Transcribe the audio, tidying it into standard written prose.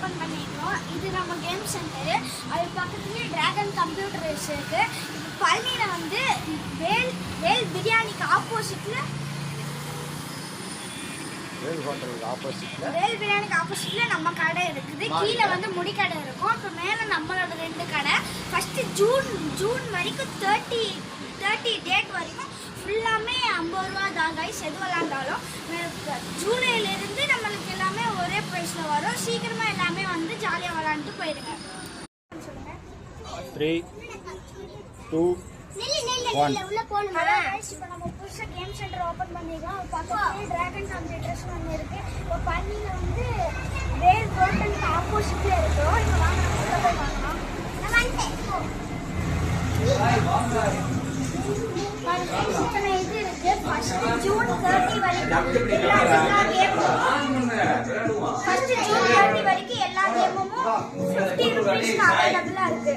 Open பண்ணியிருக்கோம். இது நம்ம கேம் சென்டரு. அது பக்கத்துலேயே டிராகன் கம்ப்யூட்டர் ரேஸ் இருக்குது. இது பழனியில் வந்து வேல் பிரியாணிக்கு ஆப்போசிட்டில் வேல் பிரியாணிக்கு ஆப்போசிட்டில் நம்ம கடை இருக்குது. கீழே வந்து முடி கடை இருக்கும். அப்புறம் மேலே நம்மளோட 2 கடை. ஃபஸ்ட்டு ஜூன் வரைக்கும் 30 டேட் வரைக்கும் ஃபுல்லாமே 50 ரூபா தான் கைஸ். எது விளாண்டாலும் ஜூலையிலேருந்து நம்மளுக்கு எல்லாமே ஒரே ப்ரைஸில் வரும். சீக்கிரமாக எல்லாமே வந்து ஜாலியாக விளாண்டுட்டு போயிடுங்க. 3, 2, 1 உள்ள போகணுமா? இப்போ நம்ம புதுசாக கேம் சென்டர் ஓப்பன் பண்ணிக்கலாம். பக்கத்துலேயே டிராகன் கம்ப்யூட்டர்ஸ் ஒன்று இருக்குது. இப்போ பள்ளியில் வந்து வேல் ஹோட்டலுக்கு ஆப்போசிட்டில் இருக்கிறோம். இப்போ வாங்க உள்ள போய் வாங்கலாம். இது இருக்கு. ஃபர்ஸ்ட் ஜூன் 30 வரைக்கும் எல்லா கேமும் 50 ரூபீஸ்க்கு அவைலபிளா இருக்கு.